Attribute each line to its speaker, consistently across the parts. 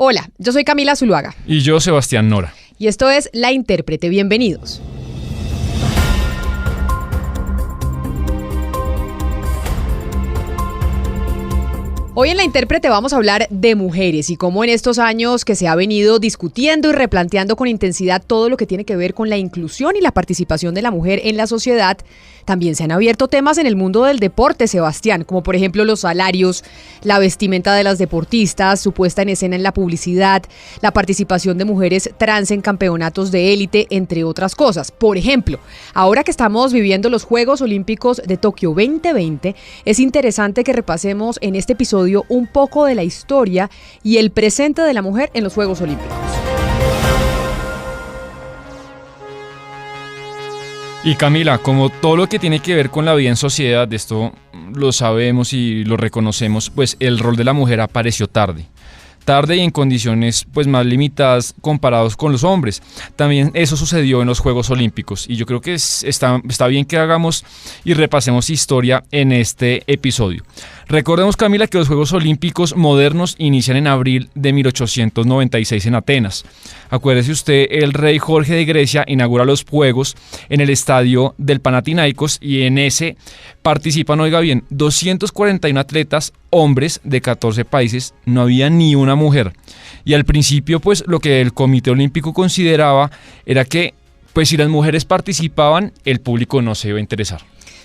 Speaker 1: Hola, yo soy Camila Zuluaga.
Speaker 2: Y yo, Sebastián Nora.
Speaker 1: Y esto es La Intérprete. Bienvenidos. Hoy en La Intérprete vamos a hablar de mujeres y cómo en estos años que se ha venido discutiendo y replanteando con intensidad todo lo que tiene que ver con la inclusión y la participación de la mujer en la sociedad, también se han abierto temas en el mundo del deporte, Sebastián, como por ejemplo los salarios, la vestimenta de las deportistas, su puesta en escena en la publicidad, la participación de mujeres trans en campeonatos de élite, entre otras cosas. Por ejemplo, ahora que estamos viviendo los Juegos Olímpicos de Tokio 2020, es interesante que repasemos en este episodio un poco de la historia y el presente de la mujer en los Juegos Olímpicos.
Speaker 2: Y Camila, como todo lo que tiene que ver con la vida en sociedad, de esto lo sabemos y lo reconocemos, pues el rol de la mujer apareció tarde y en condiciones pues más limitadas comparados con los hombres. También eso sucedió en los Juegos Olímpicos y yo creo que está bien que hagamos y repasemos historia en este episodio. Recordemos, Camila, que los Juegos Olímpicos modernos inician en abril de 1896 en Atenas. Acuérdese usted, el rey Jorge de Grecia inaugura los Juegos en el estadio del Panathinaikos y en ese participan, oiga bien, 241 atletas, hombres de 14 países, no había ni una mujer. Y al principio, pues lo que el Comité Olímpico consideraba era que, pues si las mujeres participaban, el público no se iba a interesar.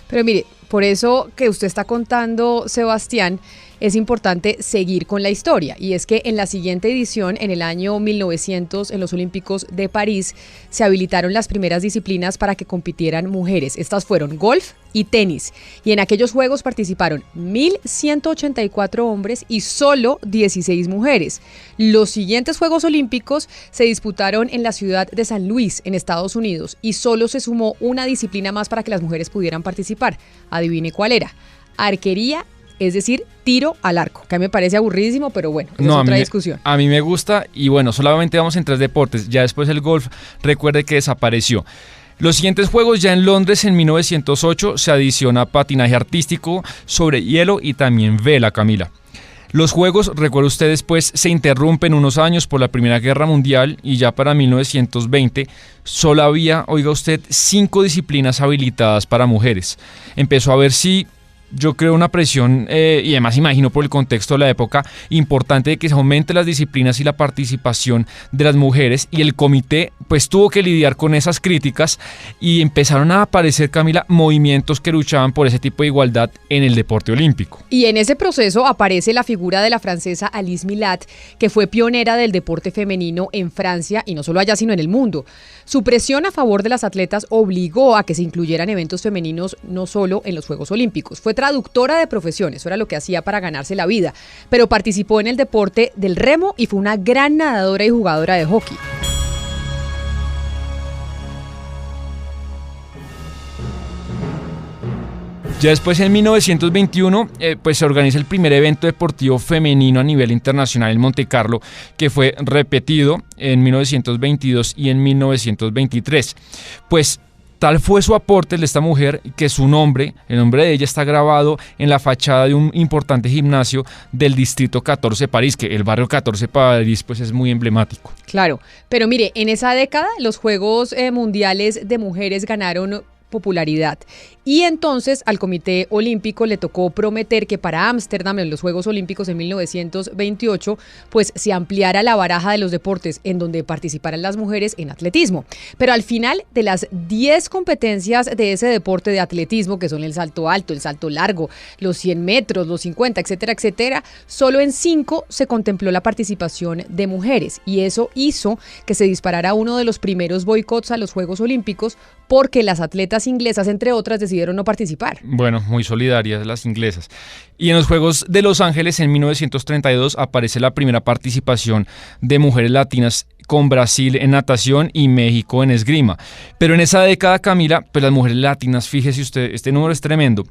Speaker 1: Pero mire, por eso que usted está contando, Sebastián, es importante seguir con la historia. Y es que en la siguiente edición, en el año 1900, en los Olímpicos de París, se habilitaron las primeras disciplinas para que compitieran mujeres. Estas fueron golf y tenis. Y en aquellos Juegos participaron 1.184 hombres y solo 16 mujeres. Los siguientes Juegos Olímpicos se disputaron en la ciudad de San Luis, en Estados Unidos, y solo se sumó una disciplina más para que las mujeres pudieran participar. Adivine cuál era. Arquería, es decir, tiro al arco, que a mí me parece aburridísimo, pero bueno, es otra discusión.
Speaker 2: A mí me gusta y bueno, solamente vamos en 3 deportes, ya después el golf, recuerde que desapareció. Los siguientes Juegos, ya en Londres en 1908, se adiciona patinaje artístico sobre hielo y también vela, Camila. Los Juegos, recuerda usted, después se interrumpen unos años por la Primera Guerra Mundial y ya para 1920 solo había, oiga usted, 5 disciplinas habilitadas para mujeres. Empezó a ver si... Yo creo una presión, y además imagino por el contexto de la época, importante de que se aumente las disciplinas y la participación de las mujeres, y el comité pues tuvo que lidiar con esas críticas y empezaron a aparecer, Camila, movimientos que luchaban por ese tipo de igualdad en el deporte olímpico.
Speaker 1: Y en ese proceso aparece la figura de la francesa Alice Milat, que fue pionera del deporte femenino en Francia y no solo allá sino en el mundo. Su presión a favor de las atletas obligó a que se incluyeran eventos femeninos no solo en los Juegos Olímpicos. Fue traductora de profesión, eso era lo que hacía para ganarse la vida, pero participó en el deporte del remo y fue una gran nadadora y jugadora de hockey.
Speaker 2: Ya después, en 1921, pues se organiza el primer evento deportivo femenino a nivel internacional en Montecarlo, que fue repetido en 1922 y en 1923. Pues tal fue su aporte de esta mujer que el nombre de ella está grabado en la fachada de un importante gimnasio del Distrito 14 de París, que el barrio 14 de París pues es muy emblemático.
Speaker 1: Claro, pero mire, en esa década los Juegos Mundiales de Mujeres ganaron popularidad. Y entonces al Comité Olímpico le tocó prometer que para Ámsterdam, en los Juegos Olímpicos en 1928, pues se ampliara la baraja de los deportes en donde participaran las mujeres en atletismo. Pero al final, de las 10 competencias de ese deporte de atletismo, que son el salto alto, el salto largo, los 100 metros, los 50, etcétera, etcétera, solo en 5 se contempló la participación de mujeres. Y eso hizo que se disparara uno de los primeros boicots a los Juegos Olímpicos, porque las atletas inglesas, entre otras, decidieron no participar.
Speaker 2: Bueno, muy solidarias las inglesas. Y en los Juegos de Los Ángeles en 1932 aparece la primera participación de mujeres latinas, con Brasil en natación y México en esgrima. Pero en esa década, Camila, pues las mujeres latinas, fíjese usted, este número es tremendo.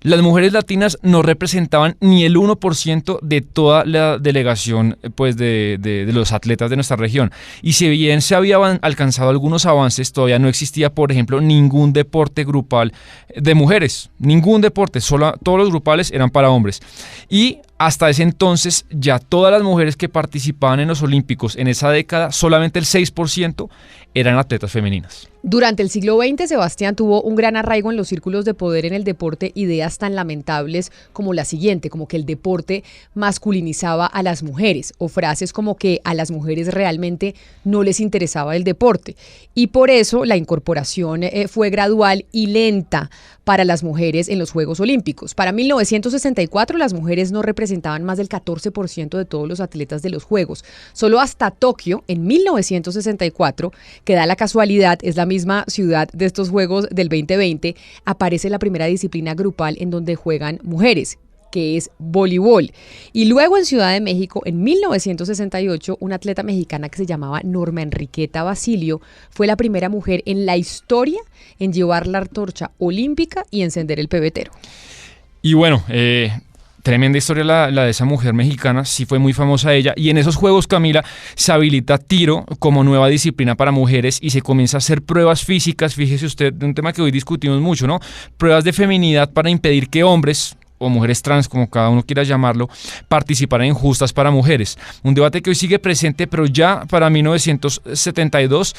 Speaker 2: Las mujeres latinas no representaban ni el 1% de toda la delegación pues de los atletas de nuestra región. Y si bien se habían alcanzado algunos avances, todavía no existía, por ejemplo, ningún deporte grupal de mujeres. Ningún deporte, solo todos los grupales eran para hombres. Y hasta ese entonces ya todas las mujeres que participaban en los Olímpicos en esa década, solamente el 6% eran atletas femeninas.
Speaker 1: Durante el siglo XX, Sebastián, tuvo un gran arraigo en los círculos de poder en el deporte ideas tan lamentables como la siguiente, como que el deporte masculinizaba a las mujeres, o frases como que a las mujeres realmente no les interesaba el deporte. Y por eso la incorporación fue gradual y lenta para las mujeres en los Juegos Olímpicos. Para 1964, las mujeres no representaban más del 14% de todos los atletas de los Juegos. Solo hasta Tokio, en 1964, que da la casualidad, es la misma ciudad de estos Juegos del 2020, aparece la primera disciplina grupal en donde juegan mujeres, que es voleibol. Y luego en Ciudad de México, en 1968, una atleta mexicana que se llamaba Norma Enriqueta Basilio fue la primera mujer en la historia en llevar la antorcha olímpica y encender el pebetero.
Speaker 2: Y bueno, tremenda historia la de esa mujer mexicana, sí fue muy famosa ella, y en esos Juegos, Camila, se habilita tiro como nueva disciplina para mujeres y se comienza a hacer pruebas físicas, fíjese usted, de un tema que hoy discutimos mucho, ¿no? Pruebas de feminidad para impedir que hombres o mujeres trans, como cada uno quiera llamarlo, participaran en justas para mujeres. Un debate que hoy sigue presente, pero ya para 1972,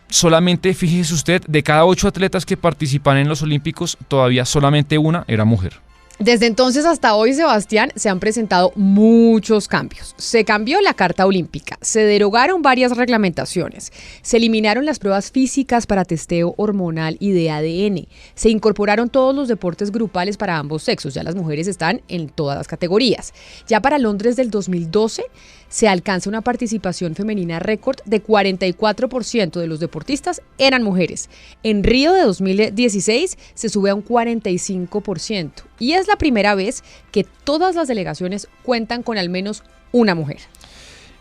Speaker 2: solamente, fíjese usted, de cada 8 atletas que participan en los Olímpicos, todavía solamente una era mujer.
Speaker 1: Desde entonces hasta hoy, Sebastián, se han presentado muchos cambios. Se cambió la Carta Olímpica, se derogaron varias reglamentaciones, se eliminaron las pruebas físicas para testeo hormonal y de ADN, se incorporaron todos los deportes grupales para ambos sexos, ya las mujeres están en todas las categorías. Ya para Londres del 2012 se alcanza una participación femenina récord de 44% de los deportistas eran mujeres. En Río de 2016 se sube a un 45% y es la primera vez que todas las delegaciones cuentan con al menos una mujer.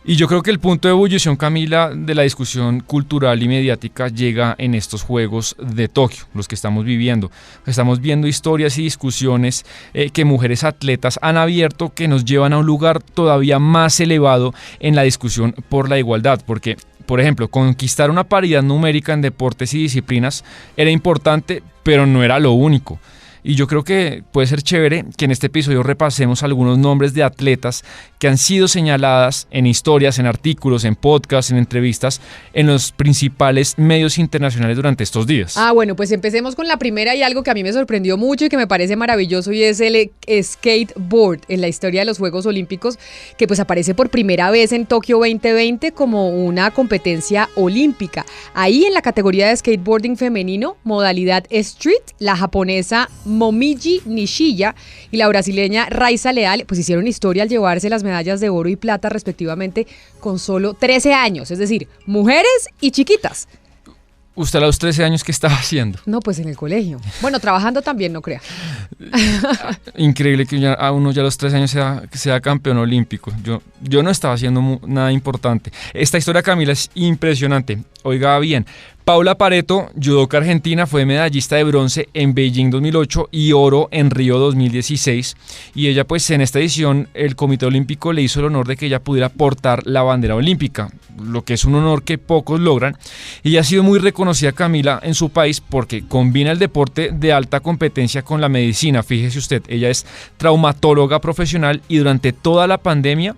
Speaker 2: Y yo creo que el punto de ebullición, Camila, de la discusión cultural y mediática llega en estos Juegos de Tokio, los que estamos viviendo. Estamos viendo historias y discusiones que mujeres atletas han abierto que nos llevan a un lugar todavía más elevado en la discusión por la igualdad, porque, por ejemplo, conquistar una paridad numérica en deportes y disciplinas era importante, pero no era lo único. Y yo creo que puede ser chévere que en este episodio repasemos algunos nombres de atletas que han sido señaladas en historias, en artículos, en podcasts, en entrevistas, en los principales medios internacionales durante estos días.
Speaker 1: Bueno, pues empecemos con la primera y algo que a mí me sorprendió mucho y que me parece maravilloso, y es el skateboard en la historia de los Juegos Olímpicos, que pues aparece por primera vez en Tokio 2020 como una competencia olímpica. Ahí en la categoría de skateboarding femenino, modalidad street, la japonesa Momiji Nishiya y la brasileña Raiza Leal pues hicieron historia al llevarse las medallas de oro y plata respectivamente con solo 13 años, es decir, mujeres y chiquitas.
Speaker 2: ¿Usted a los 13 años qué estaba haciendo?
Speaker 1: No, pues en el colegio. Bueno, trabajando también, no crea.
Speaker 2: Increíble que a uno ya a los 13 años sea campeón olímpico. Yo no estaba haciendo nada importante. Esta historia, Camila, es impresionante. Oiga bien, Paula Pareto, judoka argentina, fue medallista de bronce en Beijing 2008 y oro en Río 2016. Y ella, pues en esta edición, el Comité Olímpico le hizo el honor de que ella pudiera portar la bandera olímpica, lo que es un honor que pocos logran. Y ella ha sido muy reconocida, Camila, en su país porque combina el deporte de alta competencia con la medicina. Fíjese usted, ella es traumatóloga profesional y durante toda la pandemia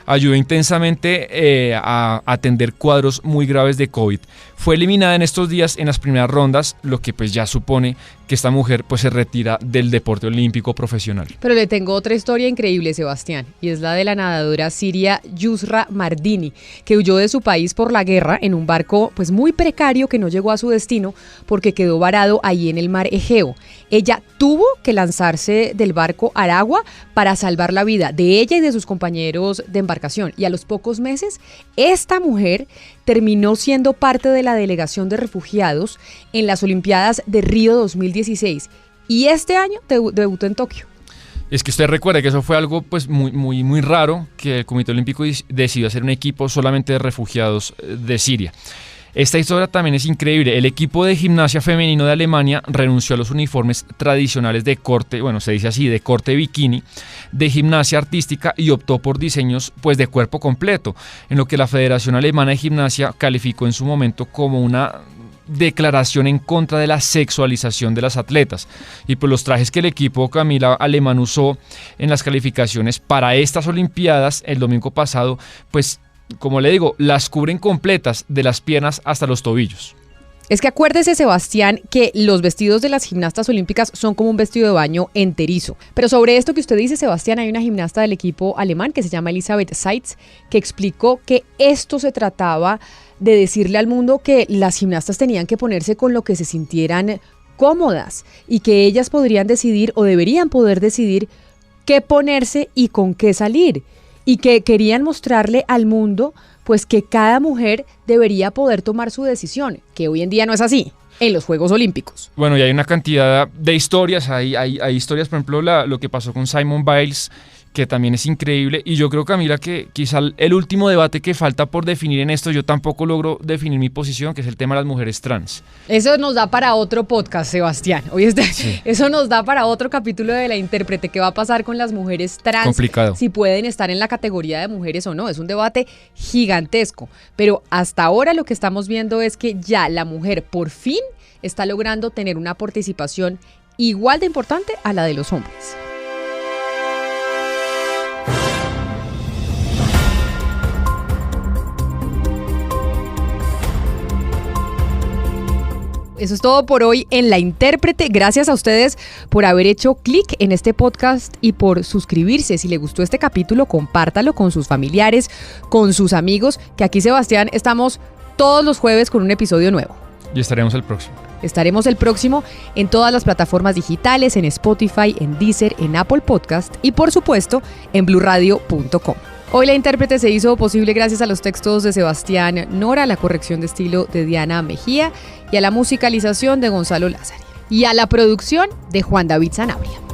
Speaker 2: ayudó intensamente a atender cuadros muy graves de COVID. Fue eliminada en estos días en las primeras rondas, lo que pues ya supone que esta mujer pues se retira del deporte olímpico profesional.
Speaker 1: Pero le tengo otra historia increíble, Sebastián, y es la de la nadadora siria Yusra Mardini, que huyó de su país por la guerra en un barco pues muy precario que no llegó a su destino porque quedó varado ahí en el mar Egeo. Ella tuvo que lanzarse del barco al agua para salvar la vida de ella y de sus compañeros de embarcación, y a los pocos meses esta mujer terminó siendo parte de la delegación de refugiados en las Olimpiadas de Río 2016 y este año debutó en Tokio.
Speaker 2: Es que usted recuerda que eso fue algo pues muy raro, que el Comité Olímpico decidió hacer un equipo solamente de refugiados de Siria. Esta historia también es increíble. El equipo de gimnasia femenino de Alemania renunció a los uniformes tradicionales de corte, bueno, se dice así, de corte bikini, de gimnasia artística y optó por diseños pues de cuerpo completo, en lo que la Federación Alemana de Gimnasia calificó en su momento como una declaración en contra de la sexualización de las atletas. Y pues los trajes que el equipo Camila alemán usó en las calificaciones para estas Olimpiadas el domingo pasado, pues como le digo, las cubren completas de las piernas hasta los tobillos.
Speaker 1: Es que acuérdese, Sebastián, que los vestidos de las gimnastas olímpicas son como un vestido de baño enterizo. Pero sobre esto que usted dice, Sebastián, hay una gimnasta del equipo alemán que se llama Elisabeth Seitz, que explicó que esto se trataba de decirle al mundo que las gimnastas tenían que ponerse con lo que se sintieran cómodas y que ellas podrían decidir o deberían poder decidir qué ponerse y con qué salir. Y que querían mostrarle al mundo pues que cada mujer debería poder tomar su decisión, que hoy en día no es así en los Juegos Olímpicos.
Speaker 2: Bueno, y hay una cantidad de historias, hay historias, por ejemplo, lo que pasó con Simone Biles, que también es increíble, y yo creo, Camila, que quizá el último debate que falta por definir en esto, yo tampoco logro definir mi posición, que es el tema de las mujeres trans.
Speaker 1: Eso nos da para otro podcast, Sebastián. Sí. Eso nos da para otro capítulo de La Intérprete. ¿Qué va a pasar con las mujeres trans?
Speaker 2: Complicado.
Speaker 1: Si pueden estar en la categoría de mujeres o no. Es un debate gigantesco. Pero hasta ahora lo que estamos viendo es que ya la mujer por fin está logrando tener una participación igual de importante a la de los hombres. Eso es todo por hoy en La Intérprete. Gracias a ustedes por haber hecho clic en este podcast y por suscribirse. Si le gustó este capítulo, compártalo con sus familiares, con sus amigos, que aquí, Sebastián, estamos todos los jueves con un episodio nuevo.
Speaker 2: Y estaremos el próximo.
Speaker 1: Estaremos el próximo en todas las plataformas digitales, en Spotify, en Deezer, en Apple Podcast y, por supuesto, en bluradio.com. Hoy La Intérprete se hizo posible gracias a los textos de Sebastián Nora, a la corrección de estilo de Diana Mejía y a la musicalización de Gonzalo Lázari. Y a la producción de Juan David Sanabria.